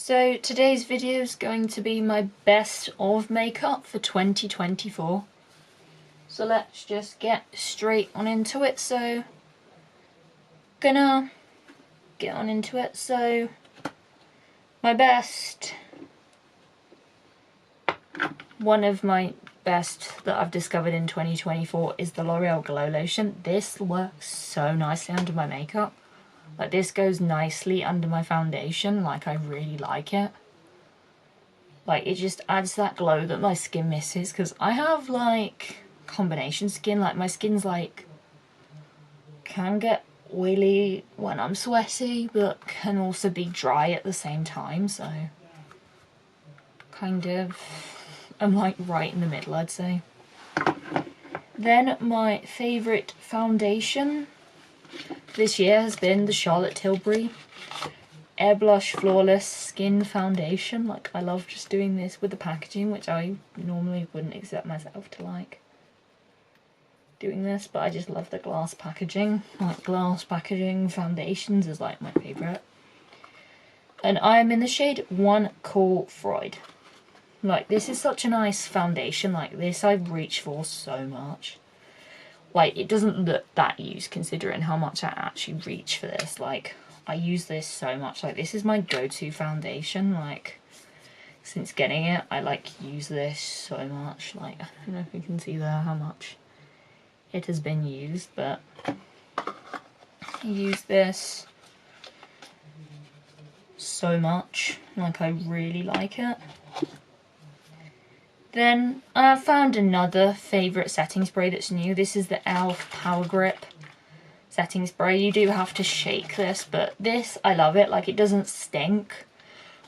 So today's video is going to be my best of makeup for 2024. So let's just get straight on into it. So gonna get on into it. So my best, one of my best that I've discovered in 2024 is the L'Oreal Glow Lotion. This works so nicely under my makeup. Like, this goes nicely under my foundation. Like, I really like it. Like, it just adds that glow that my skin misses. Because I have, like, combination skin. Like, my skin's, like, can get oily when I'm sweaty, but can also be dry at the same time. So, kind of, I'm, like, right in the middle, I'd say. Then, my favourite foundation this year has been the Charlotte Tilbury Airbrush Flawless Skin Foundation. Like, I love just doing this with the packaging, which I normally wouldn't accept myself to like doing this, but I just love the glass packaging. Like, glass packaging foundations is like my favourite. And I am in the shade 1 Cool Freud. Like, this is such a nice foundation. Like, this I've reached for so much. Like, it doesn't look that used considering how much I actually reach for this. Like, I use this so much. Like, this is my go-to foundation. Like, since getting it, I, like, use this so much. Like, I don't know if you can see there how much it has been used, but I use this so much. Like, I really like it. Then I found another favourite setting spray that's new. This is the e.l.f. Power Grip setting spray. You do have to shake this, but this, I love it. Like, it doesn't stink,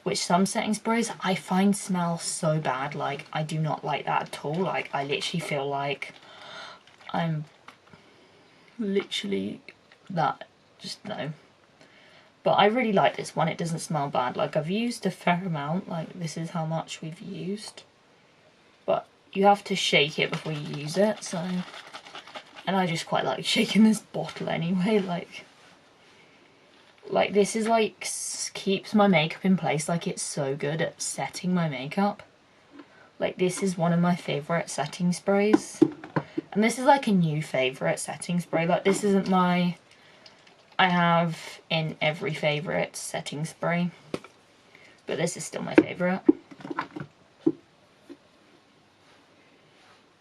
which some setting sprays I find smell so bad. Like, I do not like that at all. Like, I literally feel like I'm literally that. Just no. But I really like this one. It doesn't smell bad. Like, I've used a fair amount. Like, this is how much we've used. But you have to shake it before you use it, so... And I just quite like shaking this bottle anyway, like this is like, keeps my makeup in place. Like, it's so good at setting my makeup. Like, this is one of my favourite setting sprays. And this is like a new favourite setting spray. Like, this isn't my... I have in every favourite setting spray. But this is still my favourite.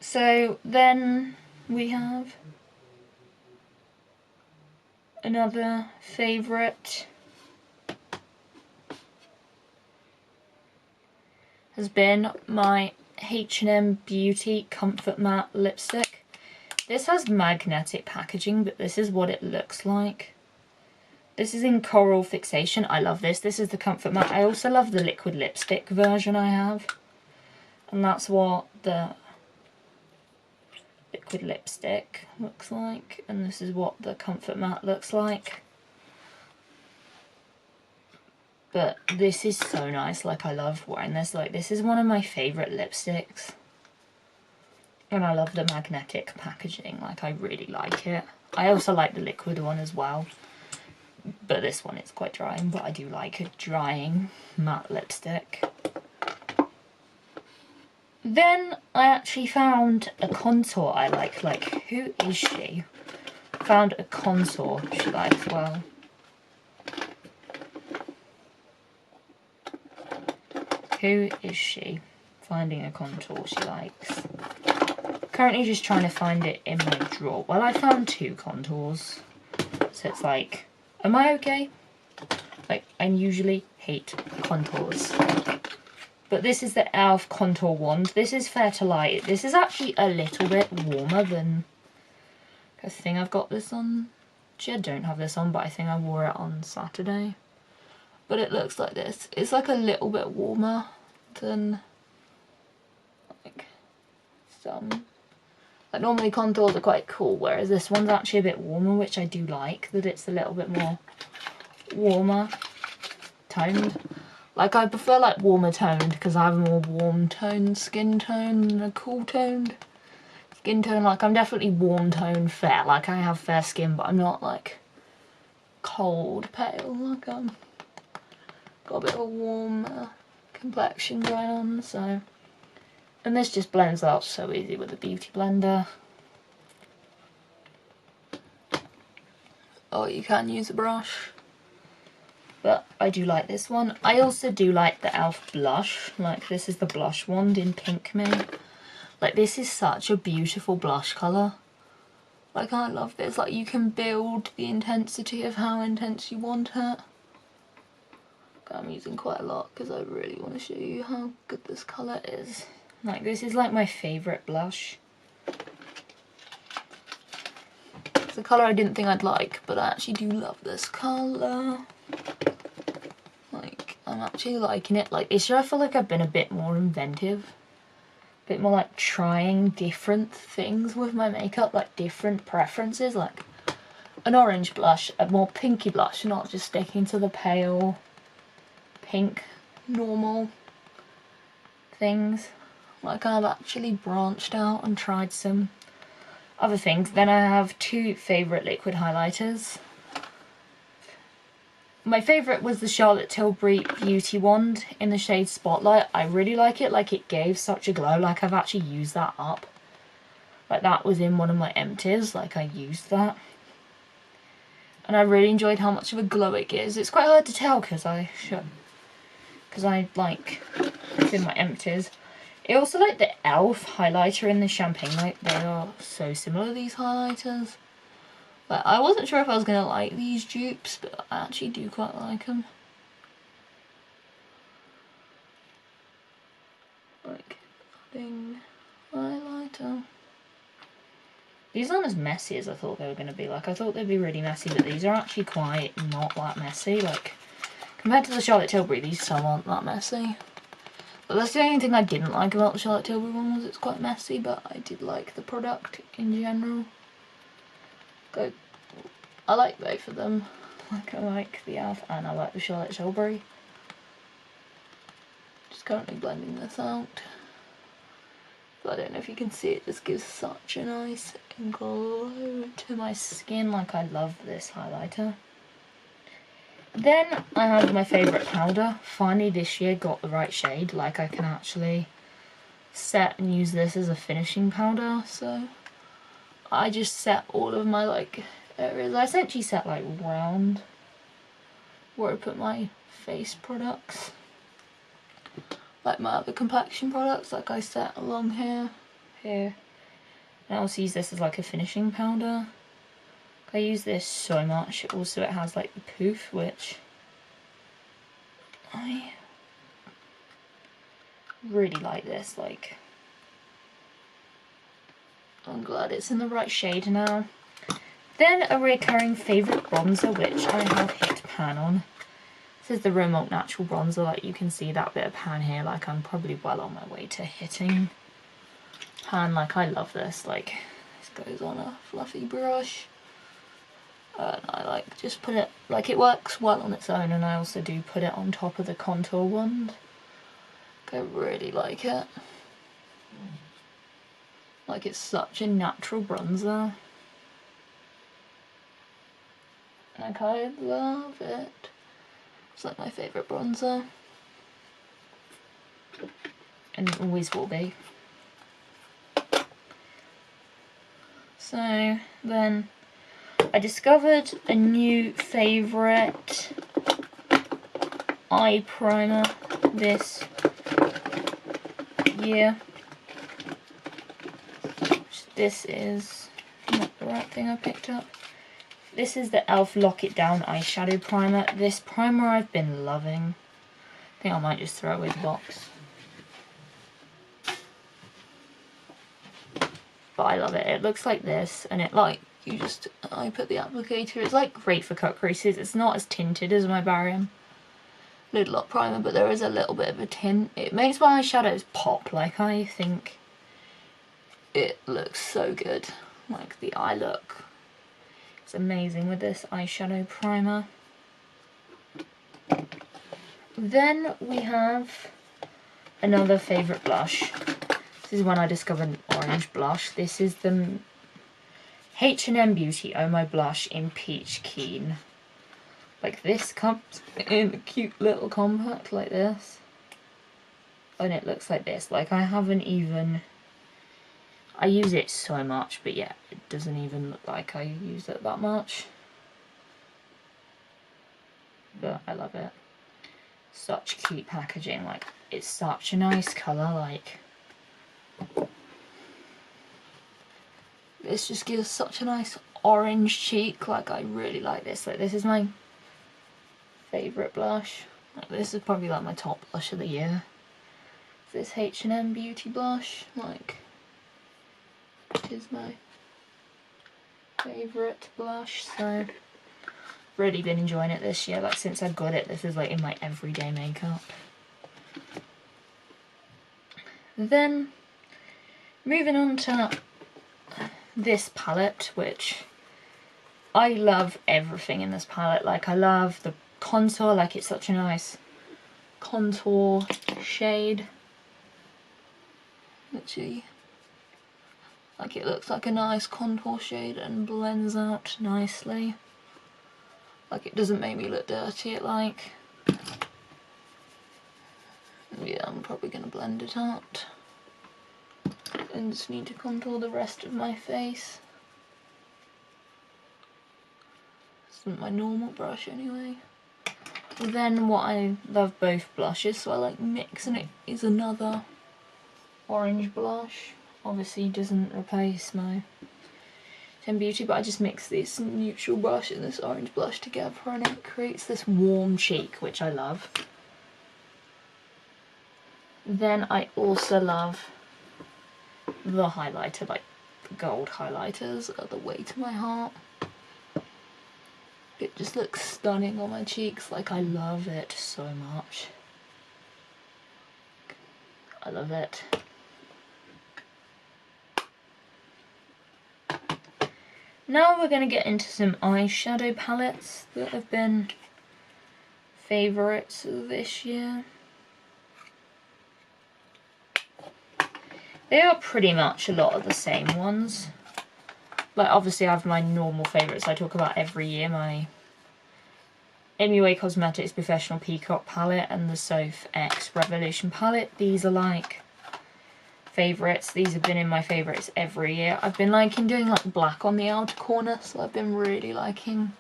So then we have another favourite has been my H&M Beauty Comfort Matte lipstick. This has magnetic packaging, but this is what it looks like. This is in Coral Fixation. I love this. This is the Comfort Matte. I also love the liquid lipstick version I have. And that's what the liquid lipstick looks like, and this is what the Comfort Matte looks like. But this is so nice. Like, I love wearing this. Like, this is one of my favourite lipsticks, and I love the magnetic packaging. Like, I really like it. I also like the liquid one as well, but this one is quite drying, but I do like a drying matte lipstick. Then I actually found a contour I like. Like, who is she? Found a contour she likes well. Who is she? Finding a contour she likes. Currently just trying to find it in my drawer. Well, I found 2 contours. So it's like, am I okay? Like, I usually hate contours. But this is the e.l.f. Contour Wand. This is fair to light. This is actually a little bit warmer than... I think I've got this on... Actually, I don't have this on, but I think I wore it on Saturday. But it looks like this. It's like a little bit warmer than... like, some... Like, normally contours are quite cool, whereas this one's actually a bit warmer, which I do like. That it's a little bit more warmer toned. Like, I prefer, like, warmer toned because I have a more warm toned skin tone than a cool toned skin tone. Like, I'm definitely warm toned fair. Like, I have fair skin, but I'm not, like, cold pale. Like, I'm got a bit of a warm complexion going on, so. And this just blends out so easy with a beauty blender. Oh, you can use a brush. But I do like this one. I also do like the e.l.f. blush. Like, this is the blush wand in Pink Me. Like, this is such a beautiful blush colour. Like, I love this. Like, you can build the intensity of how intense you want it. I'm using quite a lot because I really want to show you how good this colour is. Like, this is like my favourite blush. It's a colour I didn't think I'd like, but I actually do love this colour. Like, I'm actually liking it. Like, this year I feel like I've been a bit more inventive. A bit more like trying different things with my makeup, like different preferences. Like an orange blush, a more pinky blush, not just sticking to the pale pink normal things. Like, I've actually branched out and tried some other things. Then I have two favourite liquid highlighters. My favourite was the Charlotte Tilbury Beauty Wand in the shade Spotlight. I really like it. Like, it gave such a glow. Like, I've actually used that up. Like, that was in one of my empties. Like, I used that. And I really enjoyed how much of a glow it gives. It's quite hard to tell because like, it's in my empties. I also like the e.l.f. highlighter in the Champagne Light. They are so similar, these highlighters. But I wasn't sure if I was going to like these dupes, but I actually do quite like them. Like, adding highlighter. These aren't as messy as I thought they were going to be. Like, I thought they'd be really messy, but these are actually quite not that messy. Like, compared to the Charlotte Tilbury, these still aren't that messy. But that's the only thing I didn't like about the Charlotte Tilbury one, was it's quite messy, but I did like the product in general. I like both of them. Like, I like the e.l.f. and I like the Charlotte Tilbury. Just currently blending this out. But I don't know if you can see, it just gives such a nice glow to my skin. Like, I love this highlighter. Then I have my favourite powder. Finally this year got the right shade. Like, I can actually set and use this as a finishing powder. So I just set all of my like areas. I essentially set like round where I put my face products. Like my other complexion products, like I set along here. And I also use this as like a finishing powder. I use this so much. Also, it has like the poof, which I really like this. Like, I'm glad it's in the right shade now. Then a recurring favourite bronzer, which I have hit pan on. This is the Remote Natural Bronzer. Like, you can see that bit of pan here. Like, I'm probably well on my way to hitting pan. Like, I love this. Like, this goes on a fluffy brush. And I like just put it, like, it works well on its own, and I also do put it on top of the contour wand. I really like it. Like, it's such a natural bronzer. Like, I love it. It's like my favourite bronzer. And it always will be. So, then I discovered a new favourite eye primer this year. This is not the right thing I picked up. This is the e.l.f. Lock It Down eyeshadow primer. This primer I've been loving. I think I might just throw away the box. But I love it. It looks like this, and it like, I put the applicator, it's like great for cut creases. It's not as tinted as my Barium Lid Lock primer, but there is a little bit of a tint. It makes my eyeshadows pop. Like, I think it looks so good. Like, the eye look, it's amazing with this eyeshadow primer. Then we have another favourite blush. This is when I discovered an orange blush. This is the H&M Beauty Oh My Blush in Peach Keen. Like this comes in a cute little compact like this. And it looks like this. Like I haven't even... I use it so much, but yeah, it doesn't even look like I use it that much. But I love it. Such cute packaging, like it's such a nice colour, like this just gives such a nice orange cheek. Like I really like this. Like this is my favourite blush. Like, this is probably like my top blush of the year. This H&M Beauty blush, like it is my favourite blush, so really been enjoying it this year. Like since I got it, this is like in my everyday makeup. Then moving on to this palette, which I love everything in this palette. Like I love the contour, like it's such a nice contour shade. Literally, like it looks like a nice contour shade and blends out nicely. Like it doesn't make me look dirty, it like... Yeah, I'm probably going to blend it out. And just need to contour the rest of my face. This isn't my normal brush anyway. Then what I love both blushes, so I like mixing it, is another orange blush. Obviously doesn't replace my H&M Beauty, but I just mix this neutral brush and this orange blush together and it creates this warm cheek, which I love. Then I also love the highlighter, like the gold highlighters are the way to my heart. It just looks stunning on my cheeks, like I love it so much. I love it. Now we're going to get into some eyeshadow palettes that have been favourites this year. They are pretty much a lot of the same ones. Like obviously I have my normal favourites I talk about every year, my MUA Cosmetics Professional Peacock palette and the Soph X Revolution palette. These are like favourites. These have been in my favourites every year. I've been liking doing like black on the outer corner, so I've been really liking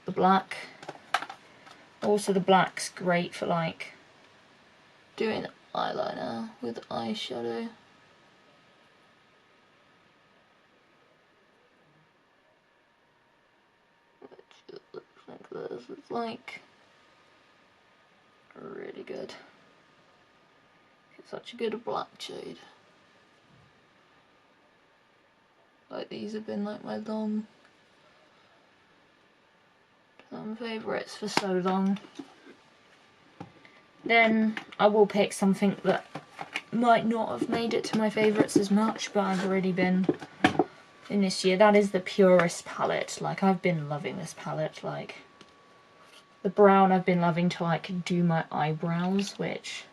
the black. Also the black's great for like doing eyeliner with eyeshadow. Which looks like this. It's like really good. It's such a good black shade. Like these have been like my long term favourites for so long. Then I will pick something that might not have made it to my favourites as much, but I've already been in this year. That is the Purist palette. Like I've been loving this palette. Like the brown I've been loving to like do my eyebrows, which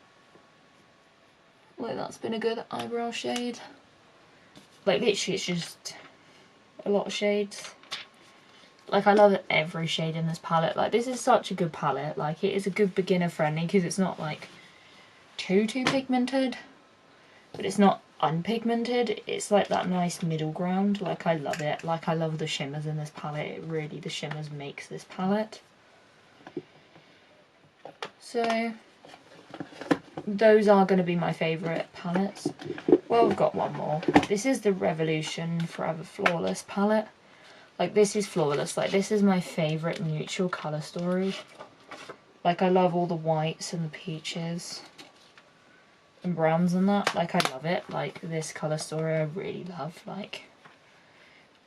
like that's been a good eyebrow shade. Like literally it's just a lot of shades. Like I love every shade in this palette. Like this is such a good palette. Like it is a good beginner friendly because it's not like too pigmented, but it's not unpigmented. It's like that nice middle ground. Like I love it. Like I love the shimmers in this palette. It really, the shimmers makes this palette. So those are going to be my favourite palettes. Well, we've got one more. This is the Revolution Forever Flawless palette. Like this is flawless. Like this is my favourite neutral colour story. Like I love all the whites and the peaches and browns and that. Like I love it. Like this colour story I really love. Like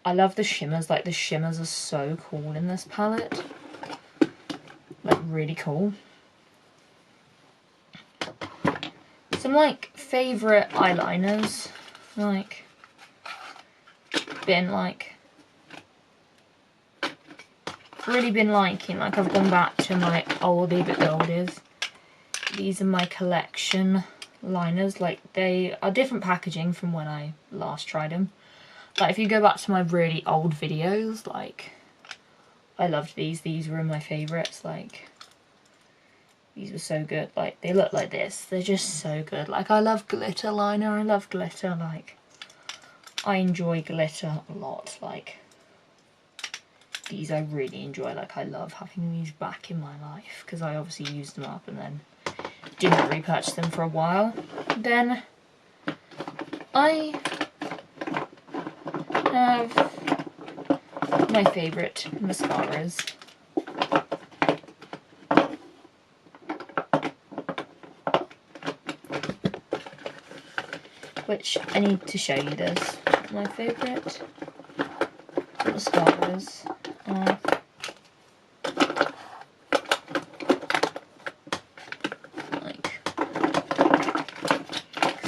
I love the shimmers. Like the shimmers are so cool in this palette. Like really cool. Some like favourite eyeliners. Like been like really been liking, like I've gone back to my oldie but goldies. These are my collection liners. Like they are different packaging from when I last tried them. Like if you go back to my really old videos, like I loved these. These were my favourites. Like, these were so good. Like, they look like this. They're just so good. Like, I love glitter liner. I love glitter. Like, I enjoy glitter a lot. Like, these I really enjoy. Like, I love having these back in my life because I obviously used them up and then didn't repurchase them for a while. Then I have my favourite mascaras. Which I need to show you this. My favourite mascaras are like,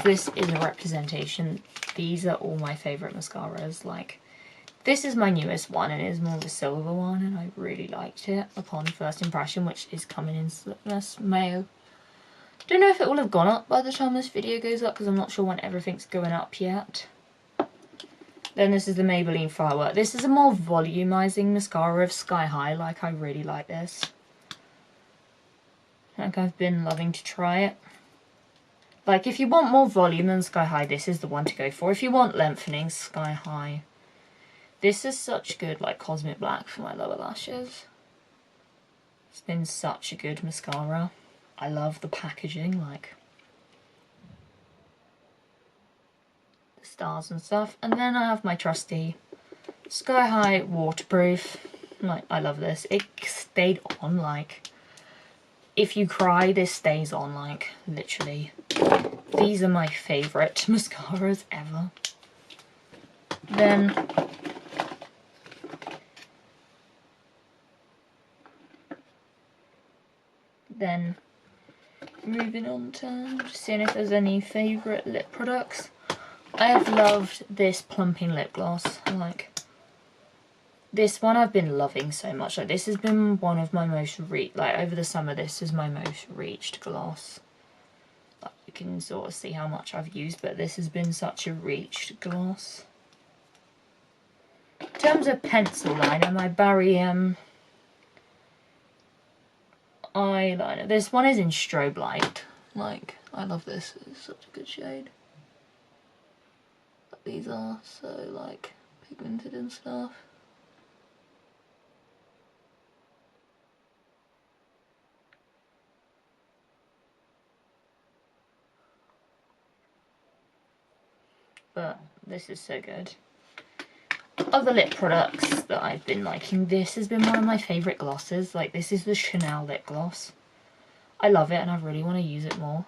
this is a representation. These are all my favourite mascaras. Like, this is my newest one and it is more of a silver one and I really liked it upon first impression, which is coming in this mail. Don't know if it will have gone up by the time this video goes up because I'm not sure when everything's going up yet. Then this is the Maybelline Firework. This is a more volumizing mascara of Sky High. Like, I really like this. Like, I've been loving to try it. Like, if you want more volume than Sky High, this is the one to go for. If you want lengthening, Sky High. This is such good, like, Cosmic Black for my lower lashes. It's been such a good mascara. I love the packaging, like the stars and stuff. And then I have my trusty Sky High waterproof. Like, I love this. It stayed on, like, if you cry, this stays on, like, literally. These are my favourite mascaras ever. Then moving on to just seeing if there's any favourite lip products. I have loved this plumping lip gloss. Like, this one I've been loving so much. Like, this has been one of my most like, over the summer, this is my most reached gloss. Like, you can sort of see how much I've used, but this has been such a reached gloss. In terms of pencil liner, my Barry eyeliner. This one is in Strobe Light. Like, I love this. It's such a good shade. But these are so, like, pigmented and stuff. But this is so good. Other lip products that I've been liking. This has been one of my favourite glosses. Like, this is the Chanel lip gloss. I love it and I really want to use it more.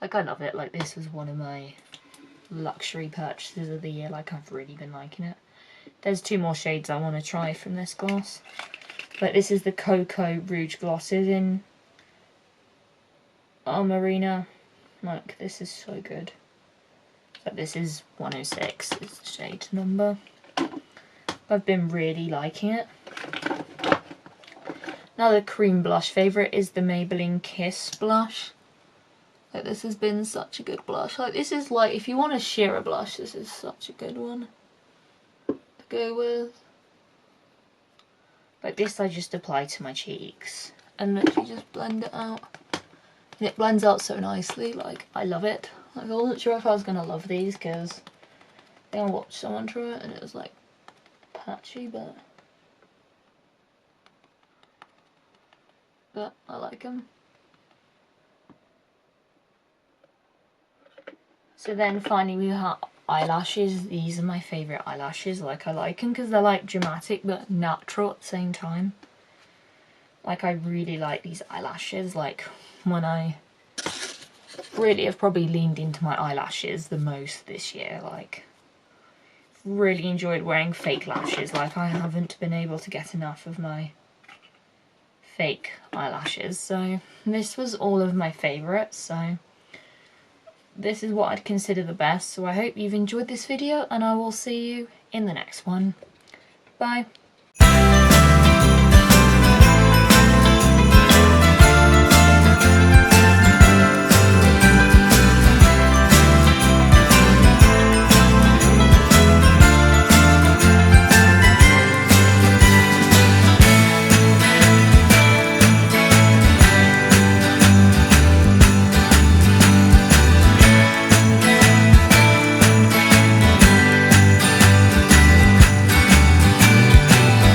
Like, I love it. Like, this was one of my luxury purchases of the year. Like, I've really been liking it. There's two more shades I want to try from this gloss. But this is the Cocoa Rouge glosses in Marina. Like, this is so good. But this is 106 is the shade number. I've been really liking it. Another cream blush favourite is the Maybelline Kiss blush. Like, this has been such a good blush. Like, this is like, if you want a sheer blush, this is such a good one to go with. Like, this I just apply to my cheeks and literally just blend it out. And it blends out so nicely. Like, I love it. Like, I wasn't sure if I was going to love these because I watched someone try it and it was like patchy, but I like them. So then finally we have eyelashes. These are my favourite eyelashes. Like, I like them because they're like dramatic but natural at the same time. Like, I really like these eyelashes. Like, when I really have probably leaned into my eyelashes the most this year. Like, really enjoyed wearing fake lashes. Like, I haven't been able to get enough of my fake eyelashes. So this was all of my favourites. So this is what I'd consider the best. So I hope you've enjoyed this video and I will see you in the next one. Bye.